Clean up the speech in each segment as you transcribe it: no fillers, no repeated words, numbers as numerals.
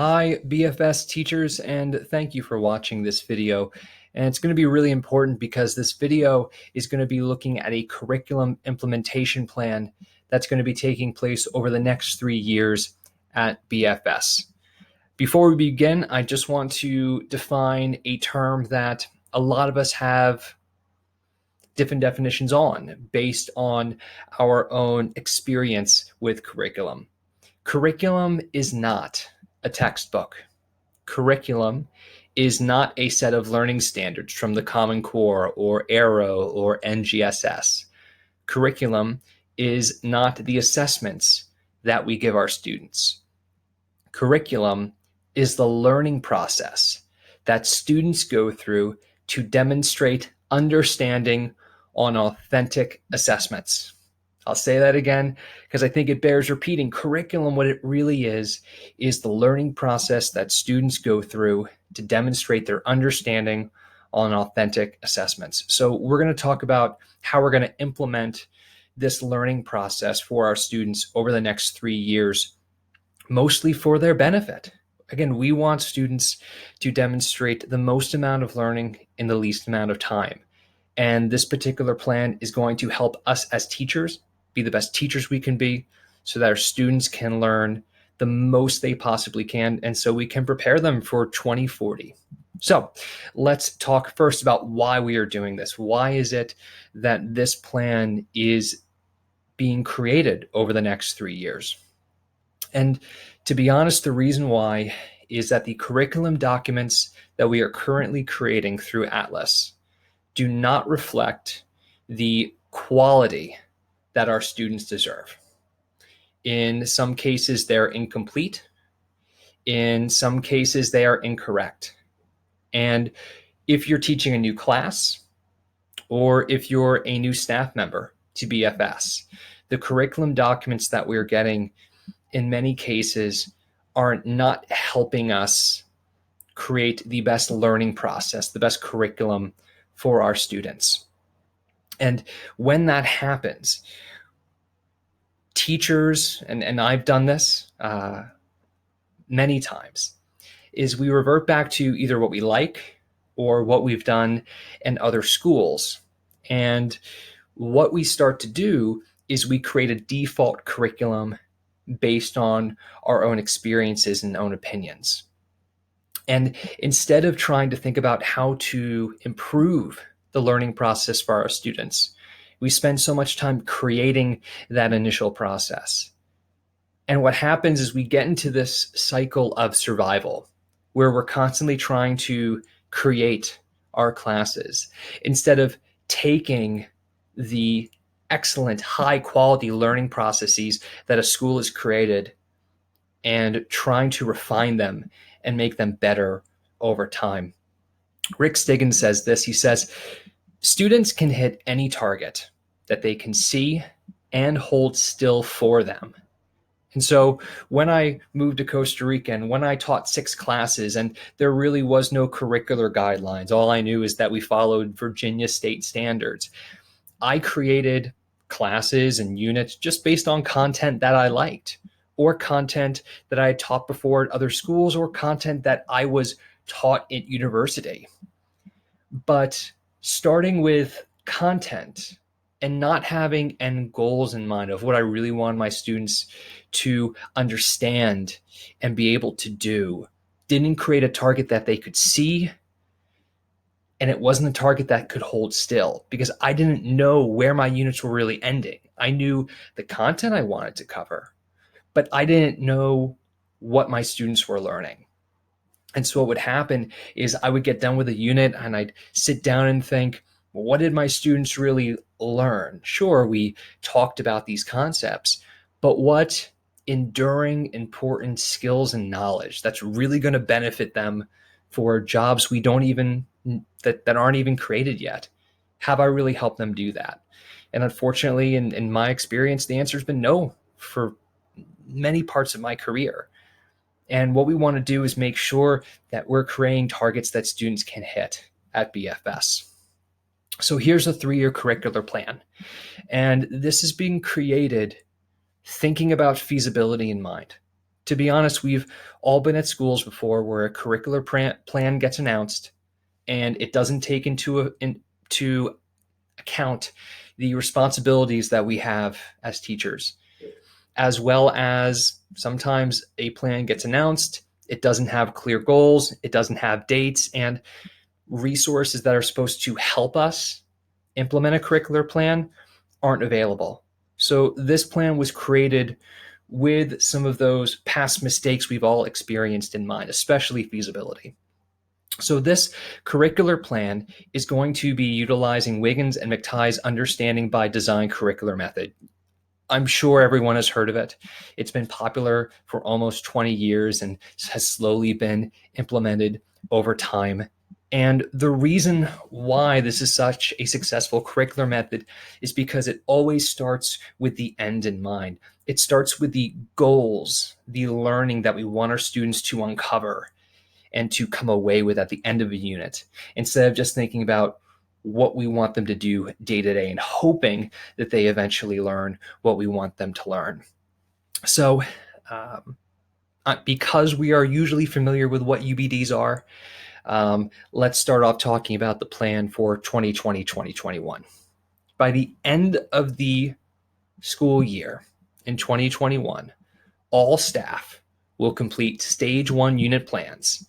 Hi, BFS teachers, and thank you for watching this video. And it's going to be really important because this video is going to be looking at a curriculum implementation plan that's going to be taking place over the next 3 years at BFS. Before we begin, I just want to define a term that a lot of us have different definitions on based on our own experience with curriculum. Curriculum is not a textbook. Curriculum is not a set of learning standards from the Common Core or Arrow or NGSS. Curriculum is not the assessments that we give our students. Curriculum is the learning process that students go through to demonstrate understanding on authentic assessments. I'll say that again because I think it bears repeating. Curriculum, what it really is the learning process that students go through to demonstrate their understanding on authentic assessments. So we're going to talk about how we're going to implement this learning process for our students over the next 3 years, mostly for their benefit. Again, we want students to demonstrate the most amount of learning in the least amount of time. And this particular plan is going to help us as teachers be the best teachers we can be so that our students can learn the most they possibly can, and so we can prepare them for 2040. So let's talk first about why we are doing this. Why is it that this plan is being created over the next 3 years? And to be honest, the reason why is that the curriculum documents that we are currently creating through Atlas do not reflect the quality that our students deserve. In some cases, they're incomplete. In some cases, they are incorrect. And if you're teaching a new class, or if you're a new staff member to BFS, the curriculum documents that we're getting in many cases are not helping us create the best learning process, the best curriculum for our students. And when that happens, teachers, and I've done this many times, is we revert back to either what we like or what we've done in other schools. And what we start to do is we create a default curriculum based on our own experiences and own opinions. And instead of trying to think about how to improve the learning process for our students, we spend so much time creating that initial process. And what happens is we get into this cycle of survival where we're constantly trying to create our classes instead of taking the excellent, high quality learning processes that a school has created and trying to refine them and make them better over time. Rick Stiggins says this. He says, students can hit any target that they can see and hold still for them. And so when I moved to Costa Rica and when I taught 6 classes and there really was no curricular guidelines, all I knew is that we followed Virginia state standards. I created classes and units just based on content that I liked, or content that I had taught before at other schools, or content that I was taught at university. But starting with content and not having end goals in mind of what I really want my students to understand and be able to do didn't create a target that they could see, and it wasn't a target that could hold still because I didn't know where my units were really ending. I knew the content I wanted to cover, but I didn't know what my students were learning. And so what would happen is I would get done with a unit and I'd sit down and think, well, what did my students really learn? Sure, we talked about these concepts, but what enduring, important skills and knowledge that's really going to benefit them for jobs we don't even, that aren't even created yet? Have I really helped them do that? And unfortunately, in my experience, the answer has been no for many parts of my career. And what we want to do is make sure that we're creating targets that students can hit at BFS. So here's a 3-year curricular plan. And this is being created thinking about feasibility in mind, To be honest, we've all been at schools before where a curricular plan gets announced and it doesn't take into account the responsibilities that we have as teachers, as well as sometimes a plan gets announced, it doesn't have clear goals, it doesn't have dates, and resources that are supposed to help us implement a curricular plan aren't available. So this plan was created with some of those past mistakes we've all experienced in mind, especially feasibility. So this curricular plan is going to be utilizing Wiggins and McTighe's understanding by design curricular method. I'm sure everyone has heard of it. It's been popular for almost 20 years and has slowly been implemented over time. And the reason why this is such a successful curricular method is because it always starts with the end in mind. It starts with the goals, the learning that we want our students to uncover and to come away with at the end of a unit, instead of just thinking about what we want them to do day to day and hoping that they eventually learn what we want them to learn. So because we are usually familiar with what UBDs are, let's start off talking about the plan for 2020-2021. By the end of the school year in 2021, all staff will complete stage 1 unit plans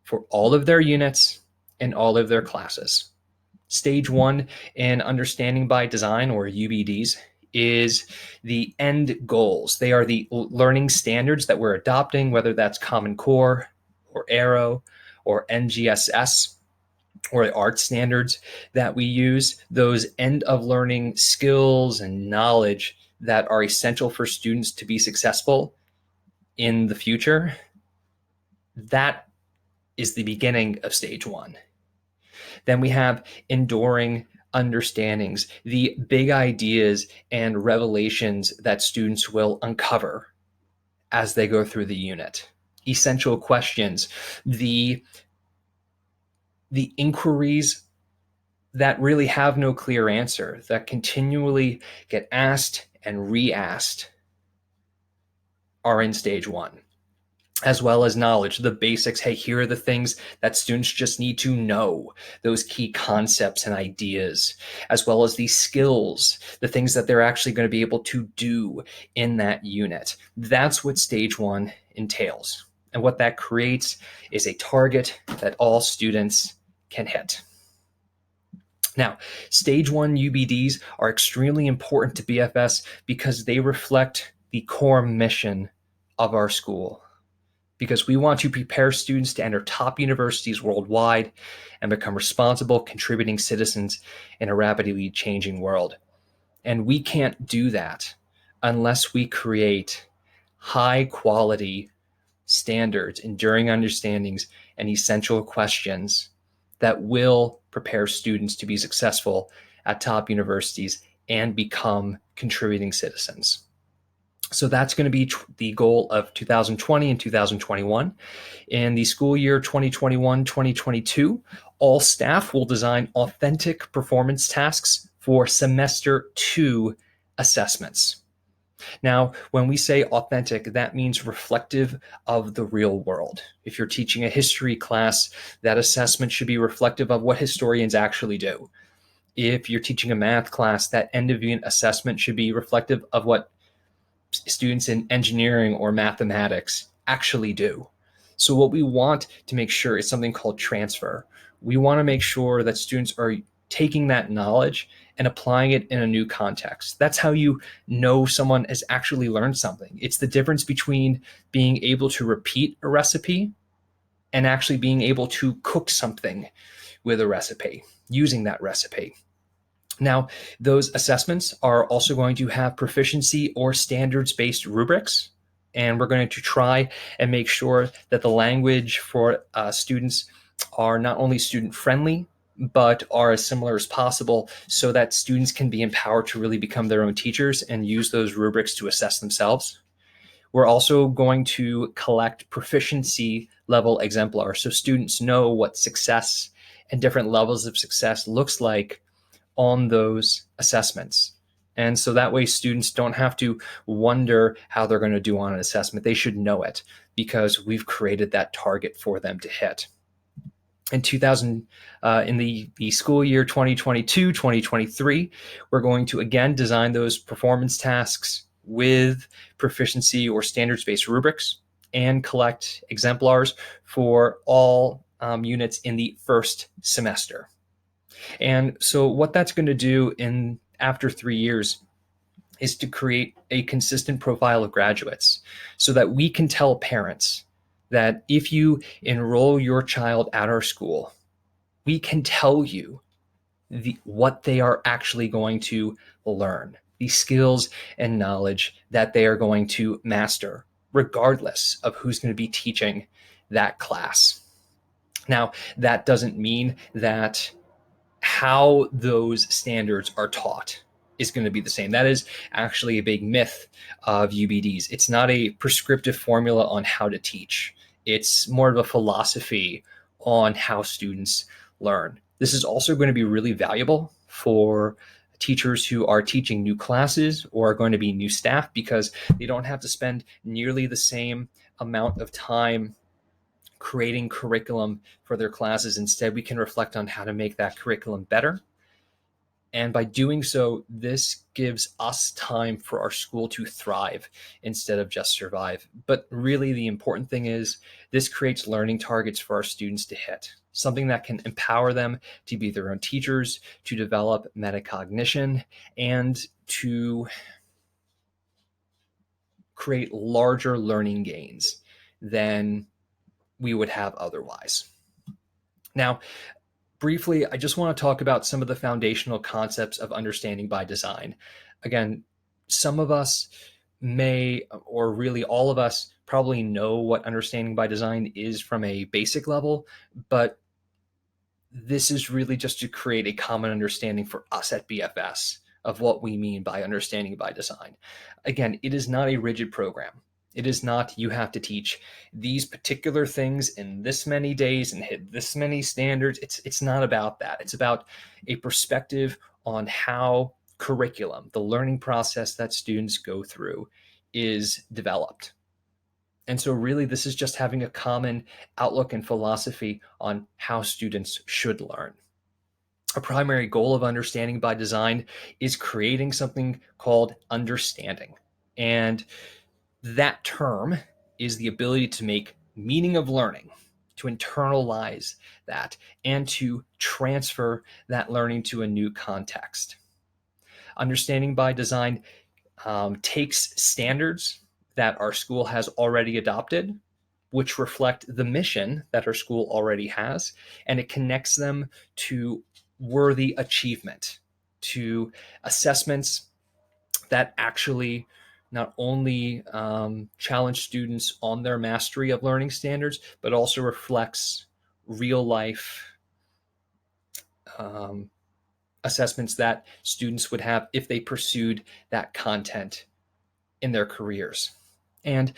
for all of their units and all of their classes. Stage 1 in understanding by design, or UBDs, is the end goals. They are the learning standards that we're adopting, whether that's Common Core or Arrow or NGSS or the art standards that we use, those end of learning skills and knowledge that are essential for students to be successful in the future. That is the beginning of stage 1. Then we have enduring understandings, the big ideas and revelations that students will uncover as they go through the unit. Essential questions, the inquiries that really have no clear answer, that continually get asked and re-asked, are in stage 1. As well as knowledge, the basics. Hey, here are the things that students just need to know, those key concepts and ideas, as well as these skills, the things that they're actually going to be able to do in that unit. That's what stage 1 entails. And what that creates is a target that all students can hit. Now, stage 1 UBDs are extremely important to BFS because they reflect the core mission of our school. Because we want to prepare students to enter top universities worldwide and become responsible, contributing citizens in a rapidly changing world. And we can't do that unless we create high quality standards, enduring understandings, and essential questions that will prepare students to be successful at top universities and become contributing citizens. So that's going to be the goal of 2020 and 2021. In the school year 2021-2022, all staff will design authentic performance tasks for semester 2 assessments. Now, when we say authentic, that means reflective of the real world. If you're teaching a history class, that assessment should be reflective of what historians actually do. If you're teaching a math class, that end of unit assessment should be reflective of what students in engineering or mathematics actually do. So what we want to make sure is something called transfer. We want to make sure that students are taking that knowledge and applying it in a new context. That's how you know someone has actually learned something. It's the difference between being able to repeat a recipe and actually being able to cook something with a recipe, using that recipe. Now, those assessments are also going to have proficiency or standards-based rubrics, and we're going to try and make sure that the language for students are not only student-friendly, but are as similar as possible so that students can be empowered to really become their own teachers and use those rubrics to assess themselves. We're also going to collect proficiency level exemplars so students know what success and different levels of success looks like on those assessments. And so that way students don't have to wonder how they're going to do on an assessment. They should know it because we've created that target for them to hit. In 2000, in the school year 2022-2023, we're going to again design those performance tasks with proficiency or standards-based rubrics and collect exemplars for all units in the first semester. And so what that's going to do in after 3 years is to create a consistent profile of graduates so that we can tell parents that if you enroll your child at our school, we can tell you what they are actually going to learn, the skills and knowledge that they are going to master, regardless of who's going to be teaching that class. Now, that doesn't mean that how those standards are taught is going to be the same. That is actually a big myth of UBDs. It's not a prescriptive formula on how to teach. It's more of a philosophy on how students learn. This is also going to be really valuable for teachers who are teaching new classes or are going to be new staff because they don't have to spend nearly the same amount of time creating curriculum for their classes. Instead, we can reflect on how to make that curriculum better. And by doing so, this gives us time for our school to thrive instead of just survive. But really, the important thing is this creates learning targets for our students to hit, something that can empower them to be their own teachers, to develop metacognition, and to create larger learning gains than we would have otherwise. Now, briefly, I just want to talk about some of the foundational concepts of understanding by design. Again, some of us may, or really all of us, probably know what understanding by design is from a basic level, but this is really just to create a common understanding for us at BFS of what we mean by understanding by design. Again, it is not a rigid program. It is not you have to teach these particular things in this many days and hit this many standards. It's not about that. It's about a perspective on how curriculum, the learning process that students go through, is developed. And so really this is just having a common outlook and philosophy on how students should learn. A primary goal of understanding by design is creating something called understanding. And that term is the ability to make meaning of learning, to internalize that, and to transfer that learning to a new context. Understanding by design takes standards that our school has already adopted, which reflect the mission that our school already has, and it connects them to worthy achievement, to assessments that actually not only challenge students on their mastery of learning standards, but also reflects real life assessments that students would have if they pursued that content in their careers. And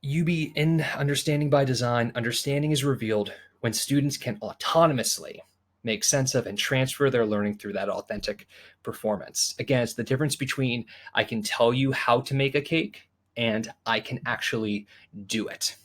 in understanding by design, understanding is revealed when students can autonomously make sense of and transfer their learning through that authentic performance. Again, it's the difference between I can tell you how to make a cake and I can actually do it.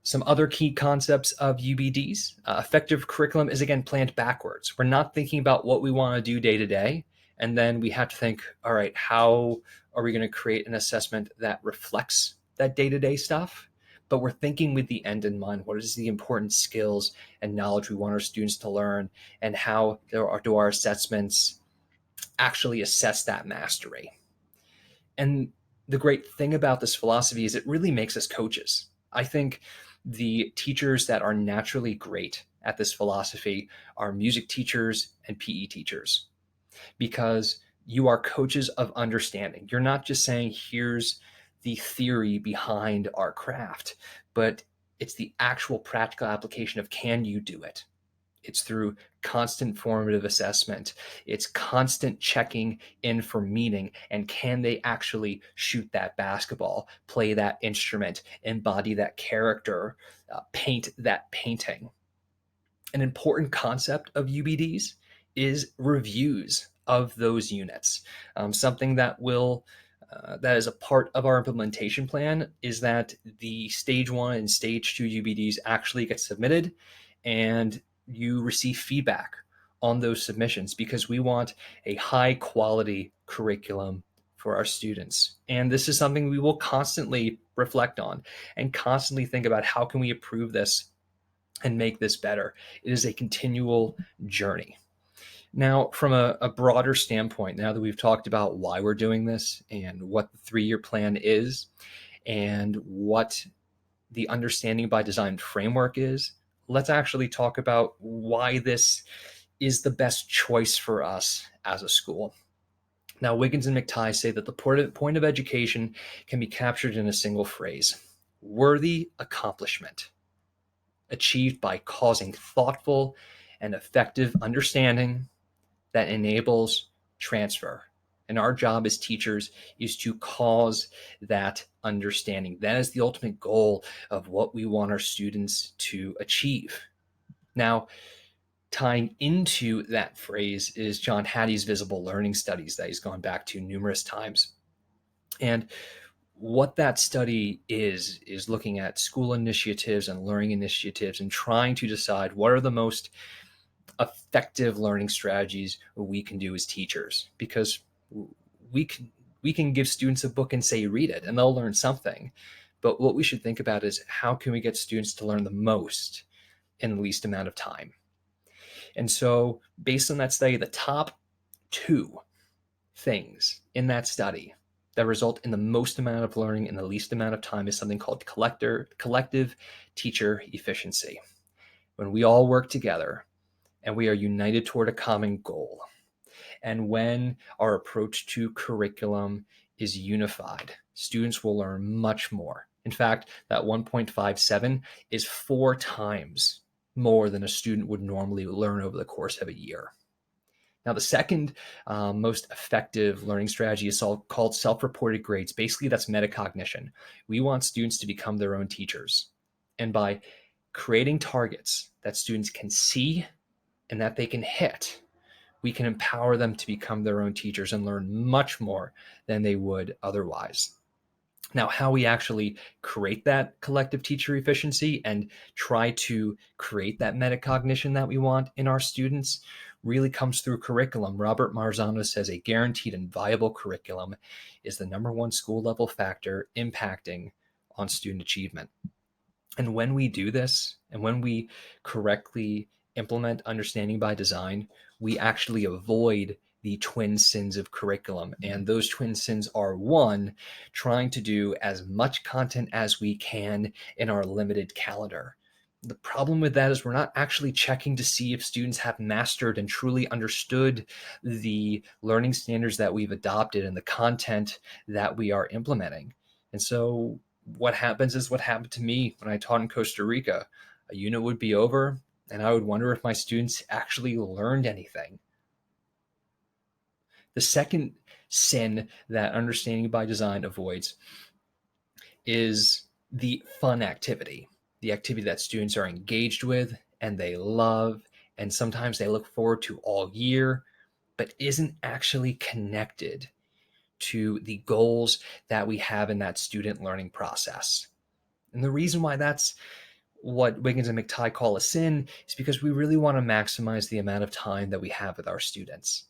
Some other key concepts of UBDs. Effective curriculum is, again, planned backwards. We're not thinking about what we want to do day to day, and then we have to think, all right, how are we going to create an assessment that reflects that day-to-day stuff? But we're thinking with the end in mind. What is the important skills and knowledge we want our students to learn, and how do our assessments actually assess that mastery? And the great thing about this philosophy is it really makes us coaches. I think the teachers that are naturally great at this philosophy are music teachers and PE teachers, because you are coaches of understanding. You're not just saying, here's the theory behind our craft, but it's the actual practical application of, can you do it? It's through constant formative assessment. It's constant checking in for meaning, and can they actually shoot that basketball, play that instrument, embody that character, paint that painting. An important concept of UBDs is reviews of those units. Something that will that is a part of our implementation plan is that the stage 1 and stage 2 UBDs actually get submitted and you receive feedback on those submissions, because we want a high quality curriculum for our students. And this is something we will constantly reflect on and constantly think about: how can we improve this and make this better? It is a continual journey. Now, from a broader standpoint, now that we've talked about why we're doing this and what the 3-year plan is and what the understanding by design framework is, let's actually talk about why this is the best choice for us as a school. Now, Wiggins and McTighe say that the point of education can be captured in a single phrase: worthy accomplishment, achieved by causing thoughtful and effective understanding that enables transfer. And our job as teachers is to cause that understanding. That is the ultimate goal of what we want our students to achieve. Now, tying into that phrase is John Hattie's visible learning studies that he's gone back to numerous times. And what that study is looking at school initiatives and learning initiatives and trying to decide what are the most effective learning strategies we can do as teachers, because we can give students a book and say read it and they'll learn something, but what we should think about is how can we get students to learn the most in the least amount of time. And so based on that study, the top 2 things in that study that result in the most amount of learning in the least amount of time is something called collective teacher efficiency. When we all work together and we are united toward a common goal, and when our approach to curriculum is unified, students will learn much more. In fact, that 1.57 is 4 times more than a student would normally learn over the course of a year. Now, the second most effective learning strategy is called self-reported grades. Basically, that's metacognition. We want students to become their own teachers. And by creating targets that students can see and that they can hit, we can empower them to become their own teachers and learn much more than they would otherwise. Now, how we actually create that collective teacher efficiency and try to create that metacognition that we want in our students really comes through curriculum. Robert Marzano says a guaranteed and viable curriculum is the #1 school level factor impacting on student achievement. And when we do this, and when we correctly implement understanding by design, we actually avoid the twin sins of curriculum. And those twin sins are: 1, trying to do as much content as we can in our limited calendar. The problem with that is we're not actually checking to see if students have mastered and truly understood the learning standards that we've adopted and the content that we are implementing. And so what happens is what happened to me when I taught in Costa Rica. A unit would be over, and I would wonder if my students actually learned anything. The second sin that understanding by design avoids is the fun activity, the activity that students are engaged with and they love, and sometimes they look forward to all year, but isn't actually connected to the goals that we have in that student learning process. And the reason why that's what Wiggins and McTighe call a sin is because we really want to maximize the amount of time that we have with our students.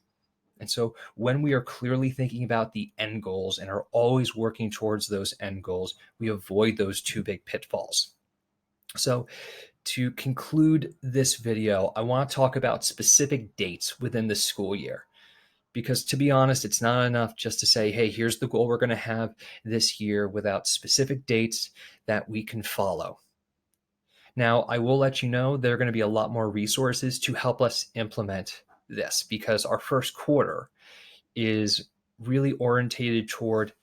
And so when we are clearly thinking about the end goals and are always working towards those end goals, we avoid those 2 big pitfalls. So to conclude this video, I want to talk about specific dates within the school year. Because to be honest, it's not enough just to say, hey, here's the goal we're going to have this year, without specific dates that we can follow. Now, I will let you know there are going to be a lot more resources to help us implement this, because our first quarter is really orientated toward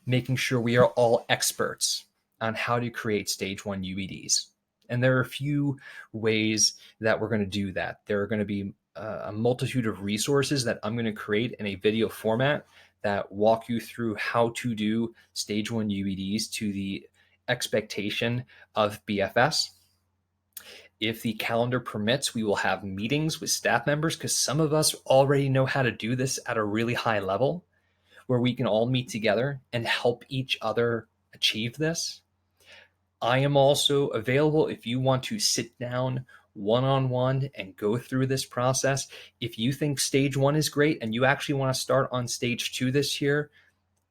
making sure we are all experts on how to create stage 1 UBDs. And there are a few ways that we're going to do that. There are going to be a multitude of resources that I'm going to create in a video format that walk you through how to do stage 1 UBDs to the expectation of BFS. If the calendar permits, we will have meetings with staff members because some of us already know how to do this at a really high level where we can all meet together and help each other achieve this. I am also available if you want to sit down one on one and go through this process. If you think stage one is great and you actually want to start on stage two this year,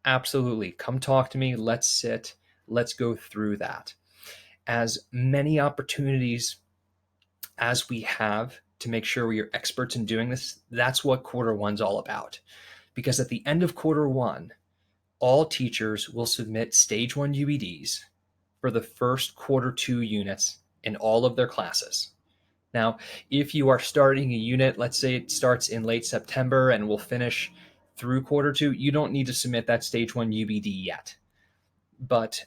absolutely come talk to me. Let's sit, let's go through that. As many opportunities as we have to make sure we are experts in doing this, that's what quarter one's all about. Because at the end of quarter one, all teachers will submit stage one UEDs for the first quarter two units in all of their classes. Now, if you are starting a unit, let's say it starts in late September and will finish through quarter two, you don't need to submit that stage one UBD yet. But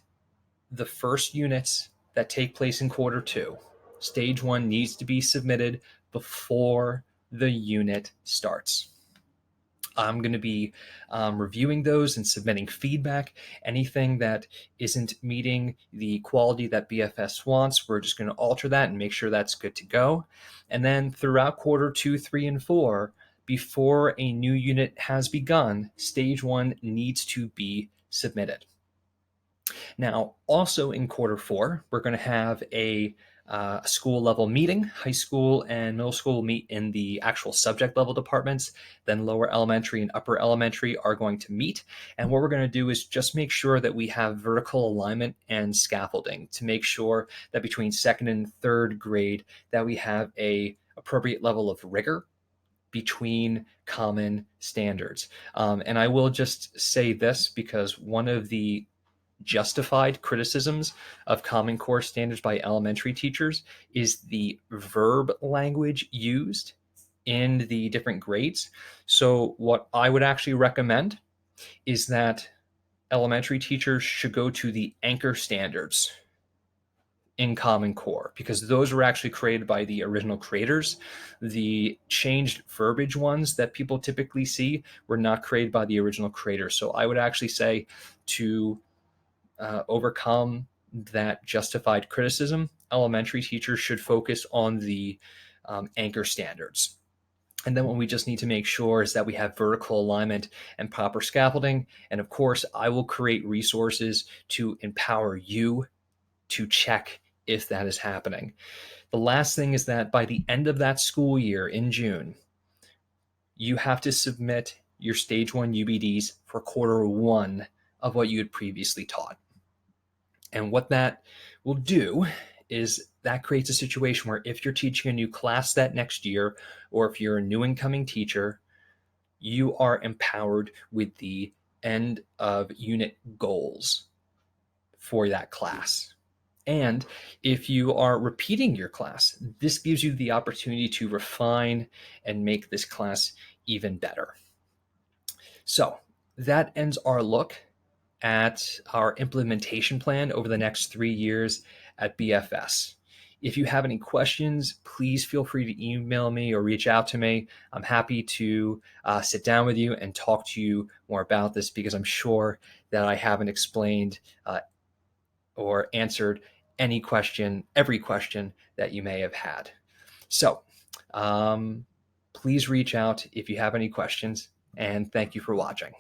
the first units that take place in quarter two, stage one needs to be submitted before the unit starts. I'm going to be reviewing those and submitting feedback. Anything that isn't meeting the quality that BFS wants, we're just going to alter that and make sure that's good to go. And then throughout quarter two, three, and four, before a new unit has begun, stage one needs to be submitted. Now, also in quarter four, we're going to have a school level meeting. High school and middle school will meet in the actual subject level departments. Then lower elementary and upper elementary are going to meet. And what we're going to do is just make sure that we have vertical alignment and scaffolding to make sure that between second and third grade that we have a appropriate level of rigor between common standards. And I will just say this because one of the justified criticisms of Common Core standards by elementary teachers is the verb language used in the different grades. So what I would actually recommend is that elementary teachers should go to the anchor standards in Common Core because those were actually created by the original creators. The changed verbiage ones that people typically see were not created by the original creators. So I would actually say to overcome that justified criticism, elementary teachers should focus on the anchor standards. And then what we just need to make sure is that we have vertical alignment and proper scaffolding. And of course, I will create resources to empower you to check if that is happening. The last thing is that by the end of that school year in June, you have to submit your stage one UBDs for quarter one of what you had previously taught. And what that will do is that creates a situation where if you're teaching a new class that next year, or if you're a new incoming teacher, you are empowered with the end of unit goals for that class. And if you are repeating your class, this gives you the opportunity to refine and make this class even better. So that ends our look at our implementation plan over the next 3 years at BFS. If you have any questions, please feel free to email me or reach out to me. I'm happy to sit down with you and talk to you more about this because I'm sure that I haven't explained or answered every question that you may have had. So please reach out if you have any questions, and thank you for watching.